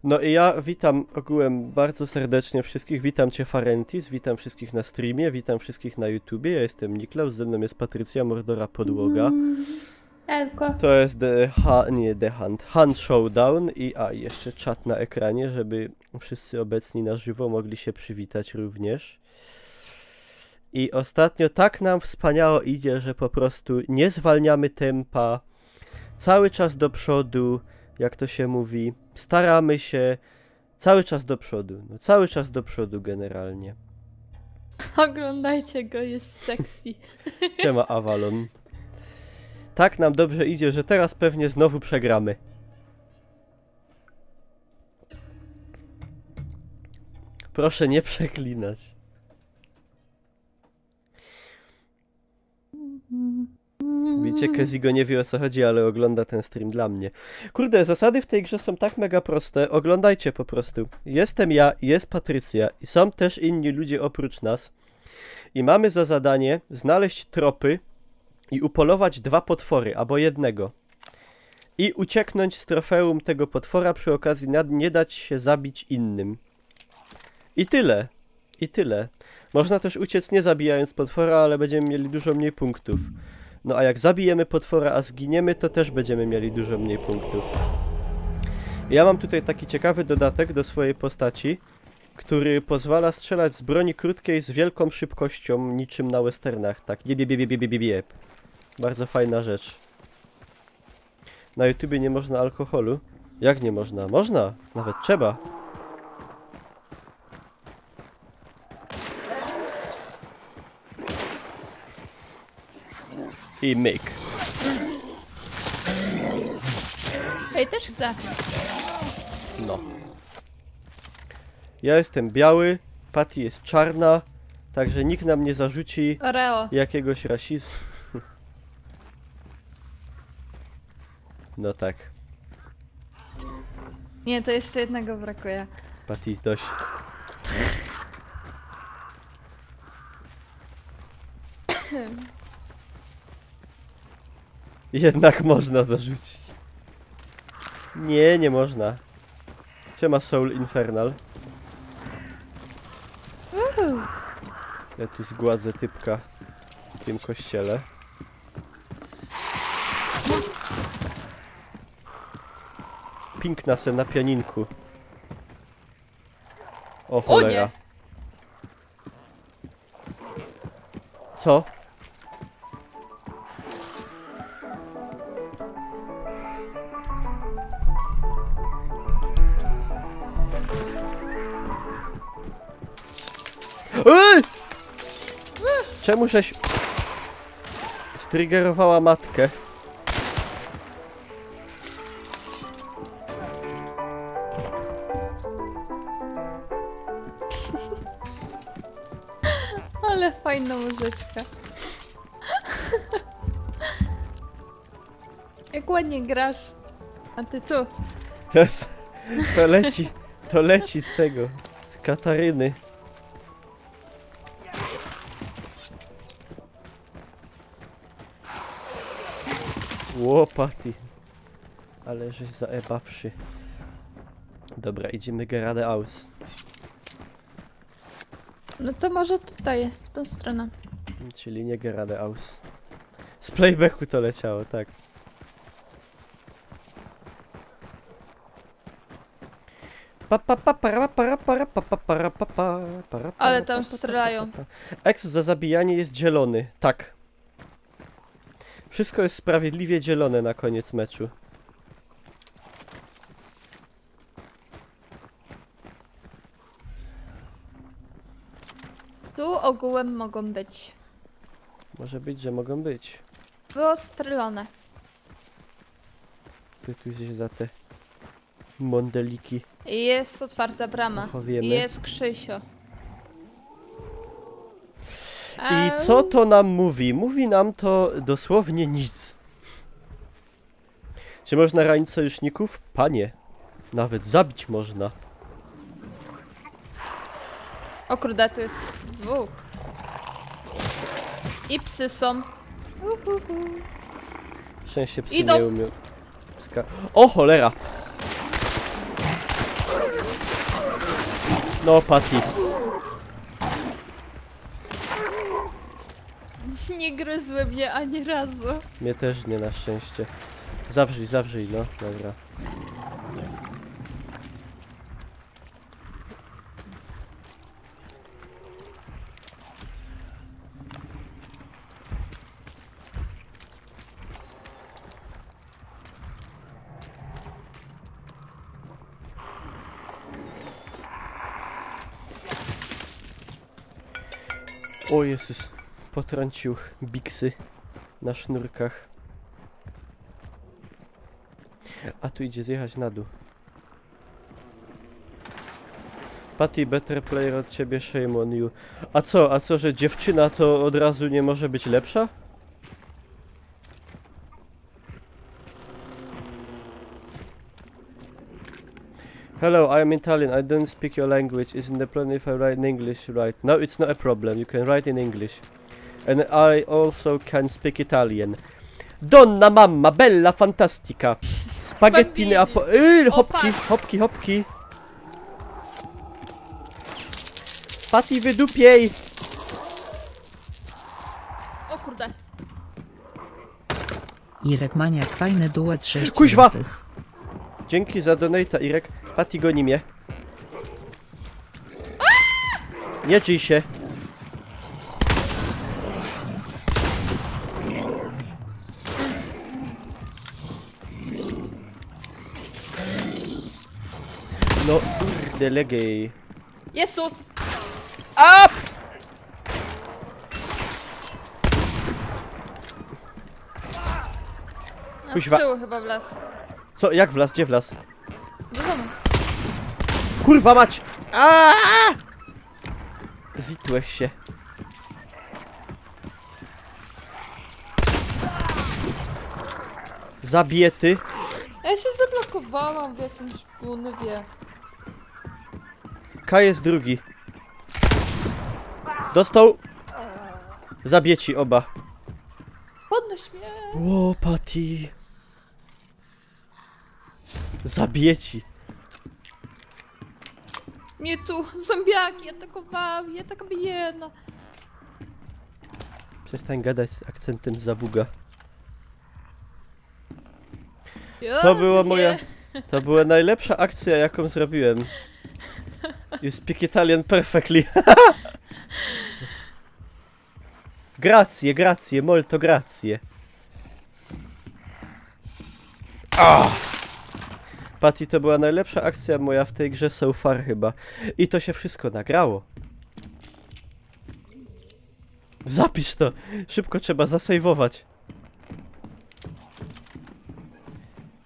No i ja witam ogółem bardzo serdecznie wszystkich, witam cię Farentis, witam wszystkich na streamie, witam wszystkich na YouTubie, ja jestem Niklaus, ze mną jest Patrycja, Mordora Podłoga. Elko. To jest The Hunt Showdown i jeszcze czat na ekranie, żeby wszyscy obecni na żywo mogli się przywitać również. I ostatnio tak nam wspaniało idzie, że po prostu nie zwalniamy tempa, cały czas do przodu, jak to się mówi, staramy się cały czas do przodu, no cały czas do przodu generalnie. Oglądajcie go, jest sexy. Siema Avalon. Tak nam dobrze idzie, że teraz pewnie znowu przegramy. Proszę nie przeklinać. Widzicie, Kezigo nie wie o co chodzi, ale ogląda ten stream dla mnie. Kurde, zasady w tej grze są tak mega proste, oglądajcie po prostu. Jestem ja, jest Patrycja i są też inni ludzie oprócz nas. I mamy za zadanie znaleźć tropy i upolować 2 potwory, albo jednego. I ucieknąć z trofeum tego potwora, przy okazji nie dać się zabić innym. I tyle. I tyle. Można też uciec nie zabijając potwora, ale będziemy mieli dużo mniej punktów. No a jak zabijemy potwora, a zginiemy, to też będziemy mieli dużo mniej punktów. Ja mam tutaj taki ciekawy dodatek do swojej postaci, który pozwala strzelać z broni krótkiej z wielką szybkością, niczym na westernach. Tak, jeb. Bardzo fajna rzecz. Na YouTubie nie można alkoholu. Jak nie można? Można! Nawet trzeba. I myk. Ej, też chcę. No. Ja jestem biały, Patty jest czarna, także nikt nam nie zarzuci Oreo. jakiegoś rasizmu. No tak. Nie, to jeszcze jednego brakuje. Patty dość. Jednak można zarzucić. Nie, nie można. Siema Soul Infernal. Ja tu zgładzę typka w tym kościele. Piękna se na pianinku. O cholera. nie. Co? Czemu żeś striggerowała matkę? Ale fajna muzyczka. Jak ładnie grasz. A ty tu. To leci z tego, z Kataryny. Łopaty. Ale żeś zaebawszy. Dobra, idziemy Gerade aus. No to może tutaj, w tą stronę. Czyli nie Gerade aus. Z playbacku to leciało, tak. Ale tam strzelają. X za zabijanie jest zielony, tak. Wszystko jest sprawiedliwie dzielone na koniec meczu. Tu ogółem mogą być. Może być, że mogą być. Wyostrzelone. Ty tu gdzieś za te mondeliki. Jest otwarta brama. Powiemy. Jest Krzysio. I co to nam mówi? Mówi nam to dosłownie nic. Czy można ranić sojuszników? Panie, nawet zabić można. O kurde, tu jest 2. I psy są. Szczęście psy Idą. nie umiał. O cholera! No, Patty. Nie gryzły mnie ani razu. Mnie też nie, na szczęście. Zawrzyj, no. Dobra. O Jezus, potrącił biksy na sznurkach. A tu idzie zjechać na dół. Patty, better player od ciebie, shame on you. A co, że dziewczyna to od razu nie może być lepsza? Hello, I am Italian. I don't speak your language. Isn't the problem if I write in English, right? No, it's not a problem. You can write in English. And I also can speak Italian. Donna mamma, bella fantastica. Spaghetti apo... hopki. Patty, wydupiej! O kurde. Irek Maniak, fajny duet 6 Kuźwa! złotych. Dzięki za donata, Irek. Patty, goni mnie. Nie czyj się. No, kurde, legej. Jest tu! Up! A Kuźwa. z tyłu chyba w las. Co, jak wlazł? Gdzie wlazł? Do domu. Kurwa mać! Aaaa! Zwitłeś się. Zabiety. Ja się zablokowałam w jakimś gunwie. K jest drugi. Dostał. Zabieci oba. Podnoś mnie! O, Patty. Zabieci. Mnie tu zombiaki atakowały, ja taka biedna. Przestań gadać z akcentem z zabuga. Jezu, była nie. moja- To była najlepsza akcja, jaką zrobiłem. You speak Italian perfectly. Grazie, molto grazie. Patty, to była najlepsza akcja moja w tej grze so far chyba. I to się wszystko nagrało. Zapisz to. Szybko trzeba zasejwować.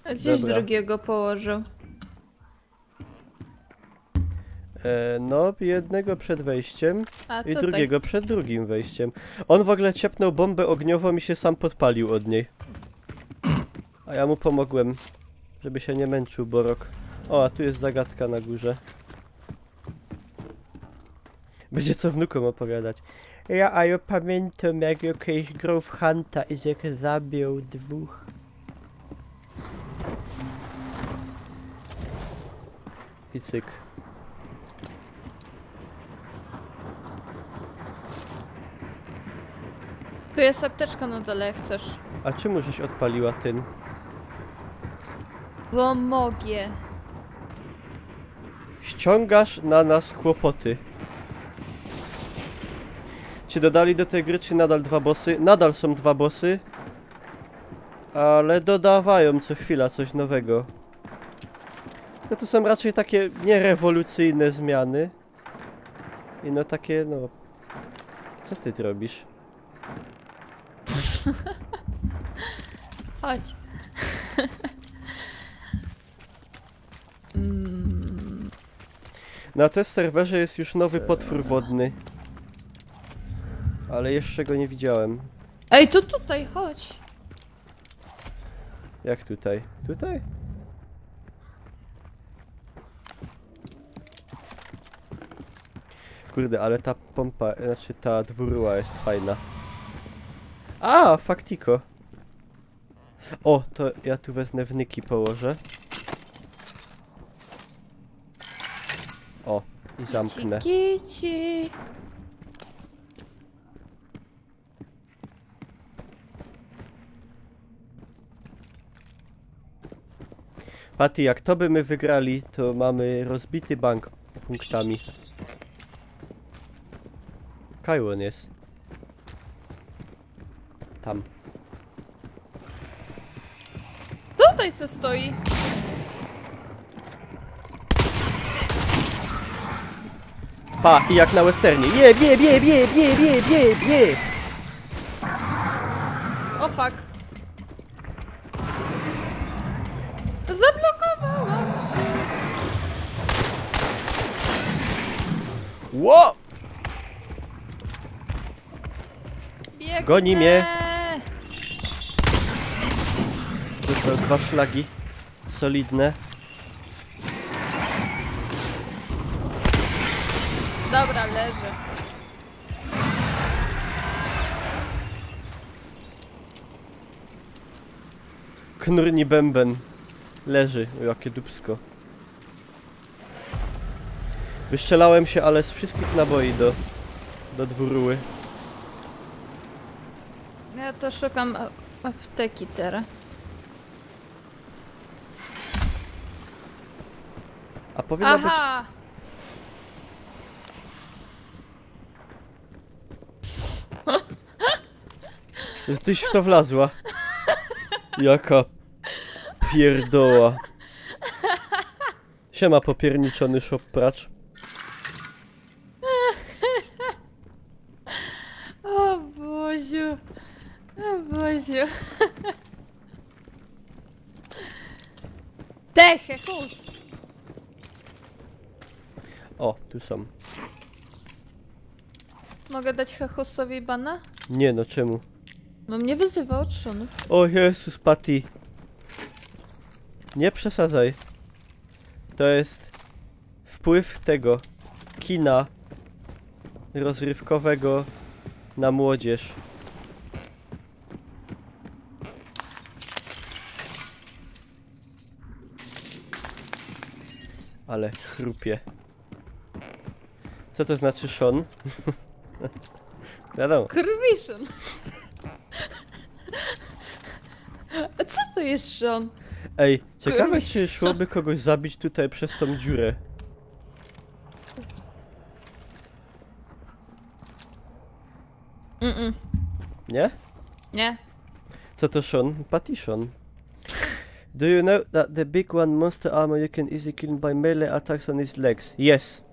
A gdzieś Dobra. drugiego położył. No, jednego przed wejściem A i tutaj. drugiego przed drugim wejściem. On w ogóle ciepnął bombę ogniową i się sam podpalił od niej. A ja mu pomogłem, żeby się nie męczył Borok. O, a tu jest zagadka na górze. Będzie co wnukom opowiadać. Ja pamiętam, jak jakiś grał w Hunta i że zabił dwóch. I cyk. Tu jest apteczka na dole, jak chcesz. A czemu żeś odpaliła ten? Bo mogę. Ściągasz na nas kłopoty. Czy dodali do tej gry, czy nadal dwa bossy? Nadal są dwa bossy. Ale dodawają co chwila coś nowego. No to są raczej takie nierewolucyjne zmiany. I no takie, no... Co ty robisz? Chodź. Na test serwerze jest już nowy potwór wodny. Ale jeszcze go nie widziałem. Ej, to tutaj, chodź. Jak tutaj? Tutaj? Kurde, ale ta pompa, znaczy ta dwurła jest fajna. A, faktiko. O, to ja tu wezmę wnyki położę. O, I zamknę. Kici. Patty, jak to by my wygrali, to mamy rozbity bank punktami. Kajłon jest. Tam. Tutaj se stoi. Pa, i jak na westernie. Je. O fuck. Zablokowałam się. Ło! Biegnę. Goni mnie. Dostał 2 szlagi. Solidne. Dobra, leży. Knurni bęben. Leży. O, jakie dupsko. Wystrzelałem się, ale z wszystkich naboi do dwuruły. Ja to szukam apteki teraz. A powinna być... Aha! Tyś w to wlazła. Jaka pierdoła. Siema popierniczony szoppracz. O Boziu. O Boziu. Hechus! O, tu są. Mogę dać Hechusowi bana? Nie no, czemu? No mnie wyzywa od szonu. O Jezus, Patty. Nie przesadzaj. To jest wpływ tego kina rozrywkowego na młodzież. Ale chrupie. Co to znaczy Sean? Wiadomo. Krwiszon. A co to jest Sean? Ej, ciekawe Kurwa. czy szłoby kogoś zabić tutaj przez tą dziurę. Nie? Nie. Co to Sean? Patty Sean. Do you know that the big one monster armor you can easily kill by melee attacks on his legs? Yes.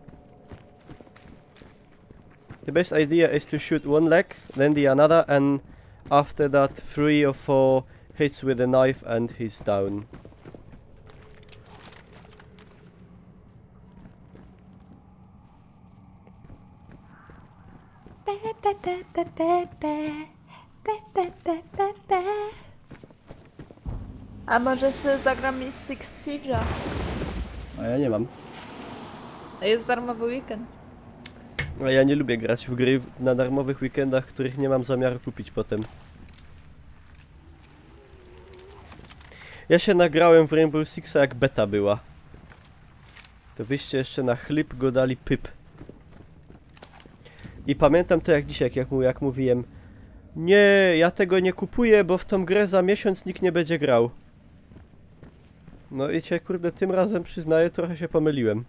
The best idea is to shoot one leg, then the another, and after that 3 or 4 hits with a knife and he's down. A może sobie zagram Six Siege'a? A ja nie mam. To jest darmowy weekend. A ja nie lubię grać w gry na darmowych weekendach, których nie mam zamiaru kupić potem. Ja się nagrałem w Rainbow Sixa jak beta była. To wyście jeszcze na chleb go dali pyp. I pamiętam to jak dzisiaj, jak mówiłem. Nie, ja tego nie kupuję, bo w tą grę za miesiąc nikt nie będzie grał. No i cię kurde tym razem przyznaję, trochę się pomyliłem.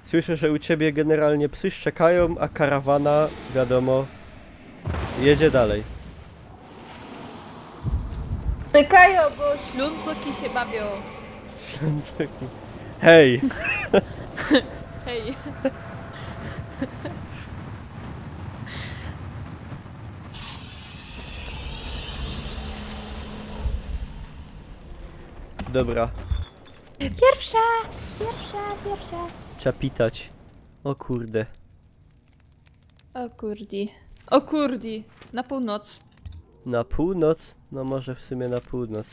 Słyszę, że u ciebie generalnie psy szczekają, a karawana, wiadomo, jedzie dalej. Tykają, bo ślązoki się bawią. Hej! Hej. Dobra, Pierwsza! trzeba pitać. O kurde. O kurdi. O kurdi. Na północ. Na północ? No może w sumie na północ.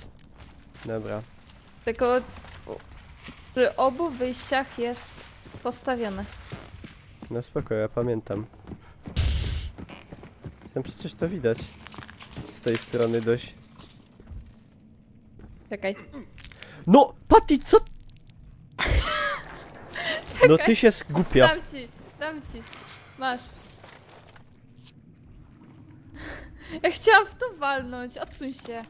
Dobra. Tylko przy obu wyjściach jest postawione. No spoko, ja pamiętam. Tam przecież to widać. tej strony dość. Czekaj. No, Patty, co? Czekaj. No ty się zgupia. Dam ci. Masz. Ja chciałam w to walnąć, odsuń się.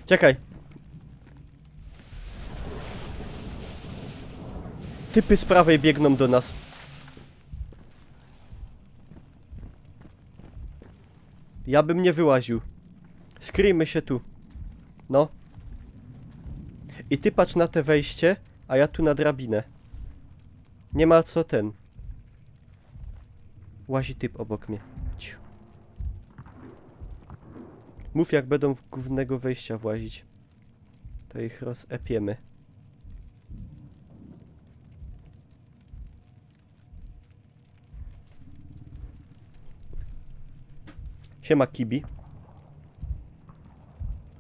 Czekaj. Typy z prawej biegną do nas. Ja bym nie wyłaził. Skryjmy się tu. No. I ty patrz na te wejście, a ja tu na drabinę. Nie ma co ten. Łazi typ obok mnie. Ciu. Mów jak będą w głównego wejścia włazić. To ich rozepiemy. Siema Kibi.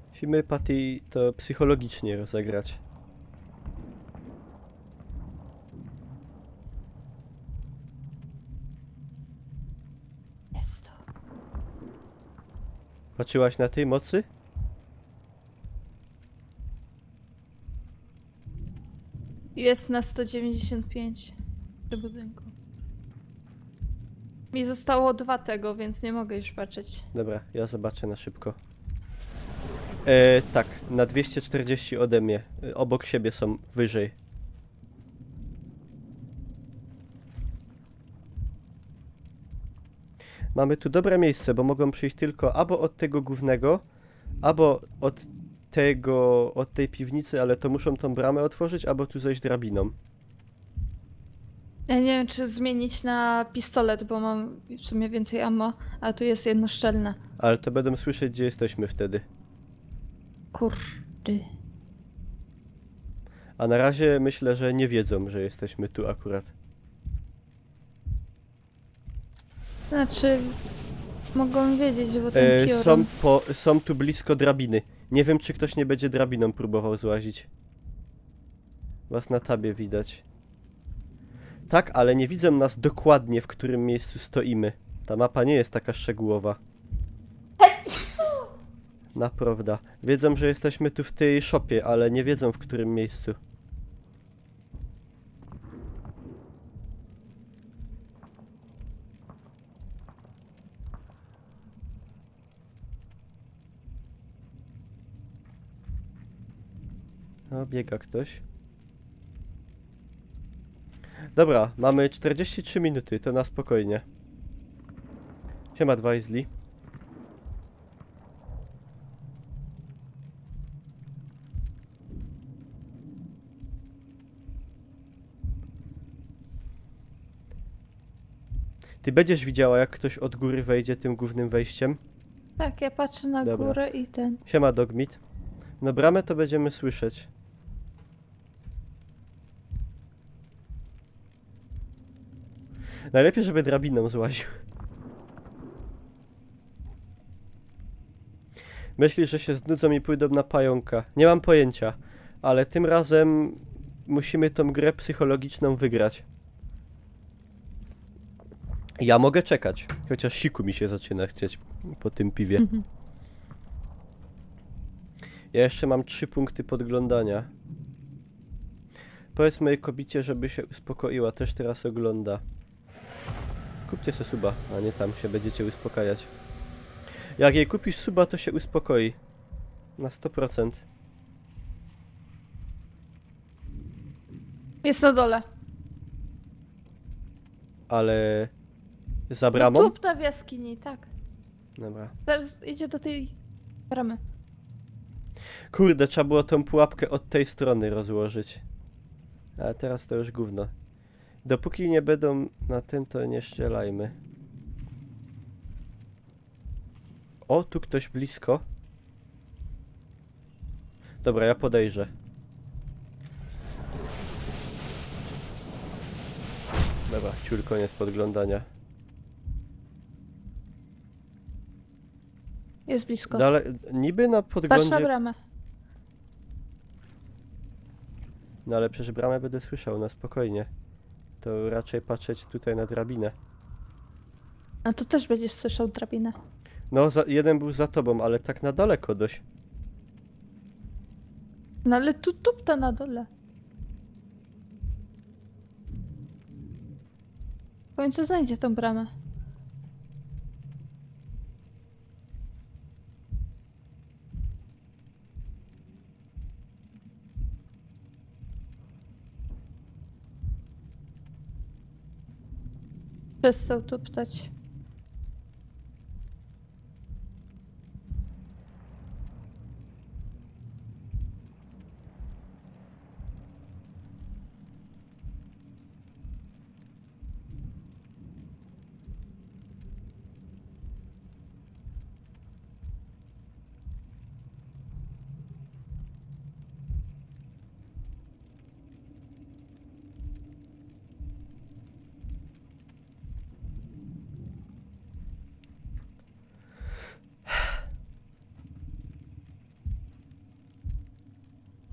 Musimy Patty to psychologicznie rozegrać. Jest to. Patrzyłaś na tej mocy? Jest na 195 przy budynku. Mi zostało 2 tego, więc nie mogę już patrzeć. Dobra, ja zobaczę na szybko. Tak, na 240 ode mnie. Obok siebie są, wyżej. Mamy tu dobre miejsce, bo mogą przyjść tylko albo od tego głównego, albo od tej piwnicy, ale to muszą tą bramę otworzyć, albo tu zejść drabiną. Ja nie wiem, czy zmienić na pistolet, bo mam w sumie więcej ammo, a tu jest jednoszczelne. Ale to będą słyszeć, gdzie jesteśmy wtedy. Kurde. A na razie myślę, że nie wiedzą, że jesteśmy tu akurat. Znaczy, mogą wiedzieć, bo ten piorun... Są tu blisko drabiny. Nie wiem, czy ktoś nie będzie drabiną próbował złazić. Was na tabie widać. Tak, ale nie widzą nas dokładnie, w którym miejscu stoimy. Ta mapa nie jest taka szczegółowa. Naprawdę. Wiedzą, że jesteśmy tu w tej szopie, ale nie wiedzą, w którym miejscu. No, biega ktoś. Dobra, mamy 43 minuty, to na spokojnie. Siema Dwizli. Ty będziesz widziała, jak ktoś od góry wejdzie tym głównym wejściem? Tak, ja patrzę na Dobra. górę i ten... Siema Dogmeat. No bramę to będziemy słyszeć. Najlepiej, żeby drabiną złaził. Myślisz, że się znudzą i pójdą na pająka? Nie mam pojęcia, ale tym razem musimy tą grę psychologiczną wygrać. Ja mogę czekać, chociaż siku mi się zaczyna chcieć po tym piwie. Ja jeszcze mam 3 punkty podglądania. Powiedz mojej kobicie, żeby się uspokoiła, też teraz ogląda. Kupcie sobie suba, a nie tam się będziecie uspokajać. Jak jej kupisz suba, to się uspokoi. Na 100%. Jest na dole. Ale... Za No bramą? tu w jaskini, tak. Dobra. Zaraz idzie do tej bramy. Kurde, trzeba było tą pułapkę od tej strony rozłożyć. A teraz to już gówno. Dopóki nie będą na tym, to nie strzelajmy. O, tu ktoś blisko. Dobra, ja podejrzę. Dobra, ciul, koniec podglądania. Jest blisko. Dalej, niby na Patrz na podglądzie... bramę. No ale przecież bramę będę słyszał, na spokojnie. To raczej patrzeć tutaj na drabinę. A to też będziesz słyszał drabinę. No, jeden był za tobą, ale tak na daleko dość. No ale tu tupta na dole. W końcu znajdzie tą bramę. Przestał tuptać.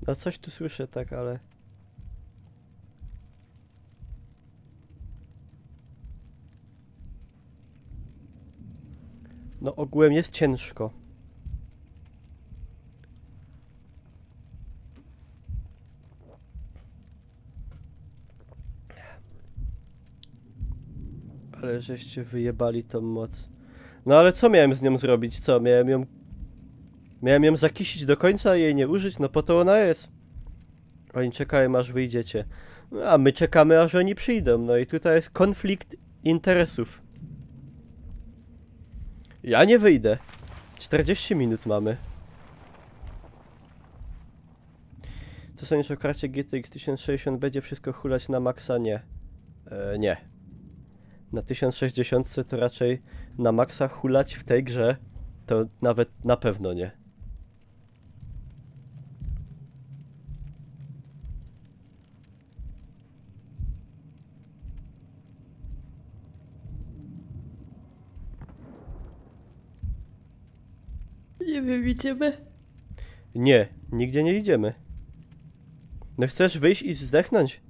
No coś tu słyszę tak, ale... No ogółem jest ciężko. Ale żeście wyjebali tą moc. No ale co miałem z nią zrobić? Co? Miałem ją zakisić do końca i jej nie użyć? No po to ona jest. Oni czekają aż wyjdziecie. No, a my czekamy aż oni przyjdą. No i tutaj jest konflikt interesów. Ja nie wyjdę. 40 minut mamy. Co sądzisz o karcie GTX 1060? Będzie wszystko hulać na maksa? Nie. Nie. Na 1060 to raczej na maksa hulać w tej grze to nawet na pewno nie. Nie wiem, idziemy. Nie, nigdzie nie idziemy. No chcesz wyjść i zdechnąć?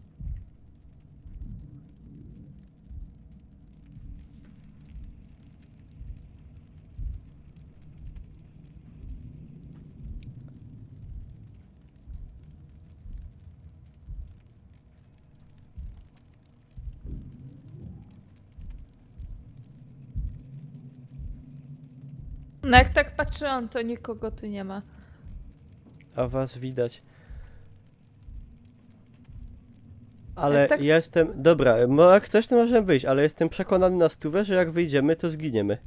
No jak tak patrzyłam, to nikogo tu nie ma. A was widać. Ale Jak tak- ja jestem... Dobra, jak chcesz to możemy wyjść, ale jestem przekonany na stówę, że jak wyjdziemy to zginiemy.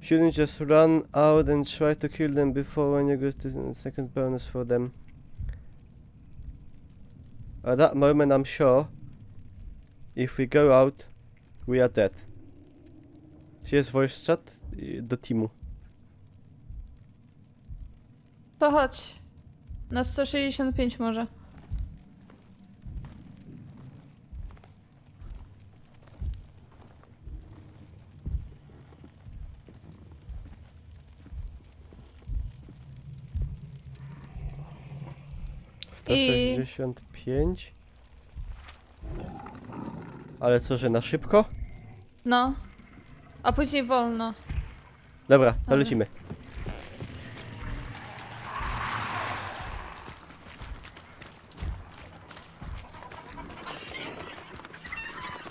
Shouldn't just run out and try to kill them before when you go to the second bonus for them. At that moment I'm sure if we go out we are dead. Czy jest voice chat do teamu? To chodź. Na 165 może. I- 165. Ale co, że na szybko? No. A później wolno. Dobra, to Dobra. lecimy.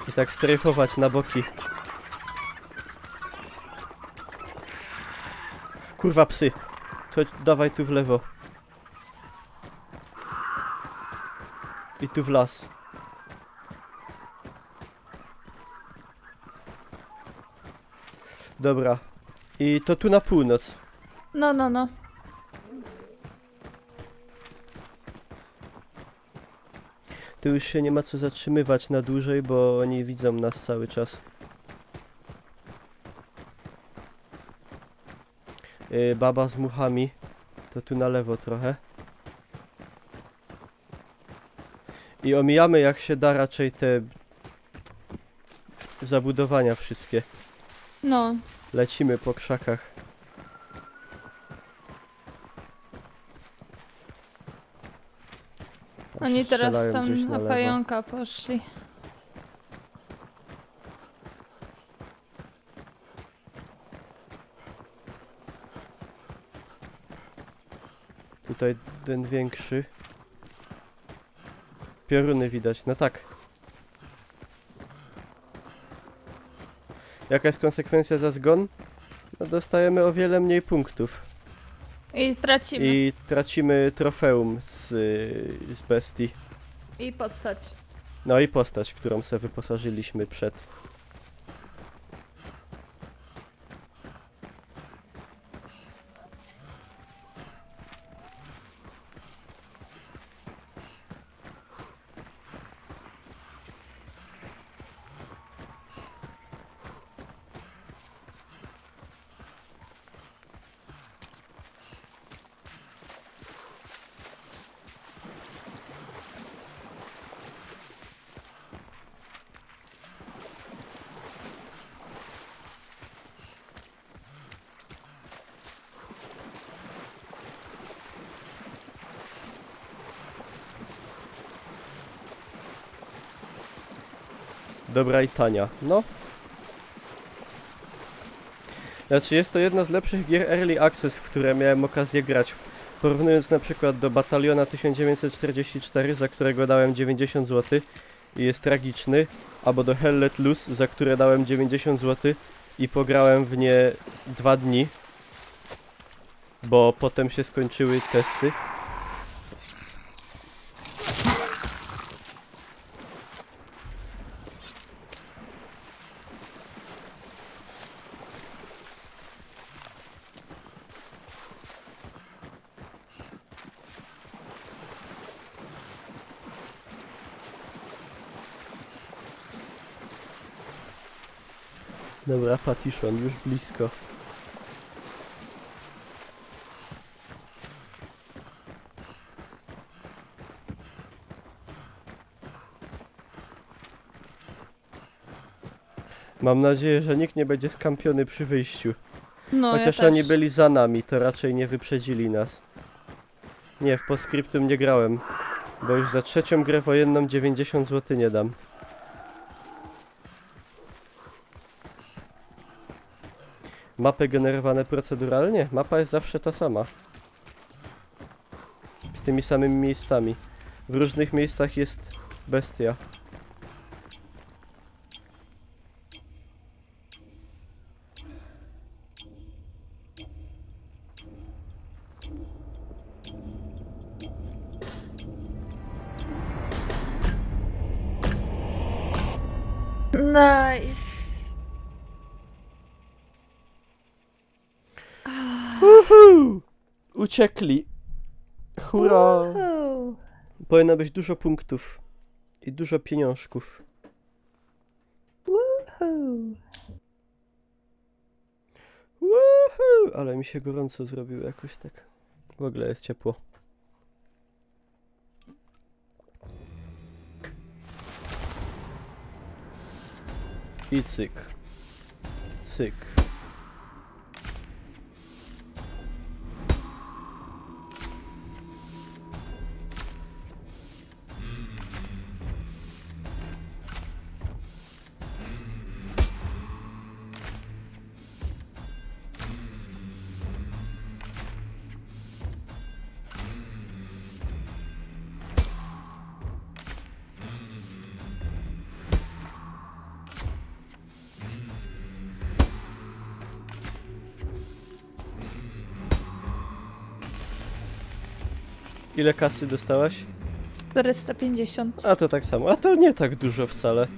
I tak strajfować na boki. Kurwa psy. To dawaj tu w lewo. I tu w las. Dobra. I to tu na północ. No, no, no. Tu już się nie ma co zatrzymywać na dłużej, bo oni widzą nas cały czas. Baba z muchami To tu na lewo trochę. I omijamy jak się da raczej te zabudowania wszystkie. No. Lecimy po krzakach. Tam Oni się teraz strzelają tam gdzieś na lewo. pająka poszli. Tutaj ten większy. Pioruny widać, no tak. Jaka jest konsekwencja za zgon? No dostajemy o wiele mniej punktów. I tracimy. I tracimy trofeum z bestii. I postać. No i postać, którą sobie wyposażyliśmy przed. Dobra i tania, no. Znaczy jest to jedna z lepszych gier Early Access, w które miałem okazję grać. Porównując na przykład do Bataliona 1944, za którego dałem 90 zł i jest tragiczny, albo do Hell Let Loose, za które dałem 90 zł i pograłem w nie 2 dni, bo potem się skończyły testy. Dobra, Patiszon, już blisko. Mam nadzieję, że nikt nie będzie skampiony przy wyjściu. No, Chociaż ja oni też. byli za nami, to raczej nie wyprzedzili nas. Nie, w postscriptum nie grałem. Bo już za trzecią grę wojenną 90 zł nie dam. Mapy generowane proceduralnie? Mapa jest zawsze ta sama. Z tymi samymi miejscami. W różnych miejscach jest bestia. Nice. Uciekli. Hurra. Woohoo. Powinno być dużo punktów. I dużo pieniążków. Woohoo. Woohoo! Ale mi się gorąco zrobiło jakoś tak. W ogóle jest ciepło. I cyk. Cyk. Ile kasy dostałaś? 450. A to tak samo. A to nie tak dużo wcale.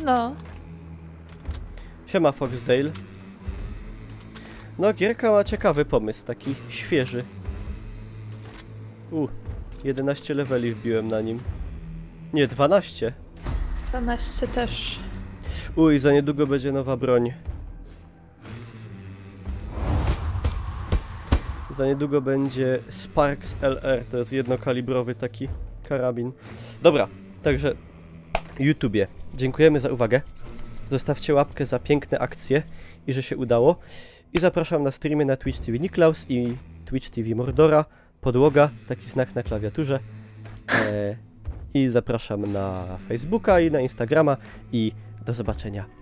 No. Siema Foxdale. No, gierka ma ciekawy pomysł, taki świeży. 11 leveli wbiłem na nim. Nie, 12. 12 też. I za niedługo będzie nowa broń. Za niedługo będzie Sparks LR, to jest jednokalibrowy taki karabin. Dobra, także YouTubie, dziękujemy za uwagę. Zostawcie łapkę za piękne akcje i że się udało. I zapraszam na streamy na Twitch TV Niklaus i Twitch TV Mordora. Podłoga, taki znak na klawiaturze. I zapraszam na Facebooka i na Instagrama. I do zobaczenia.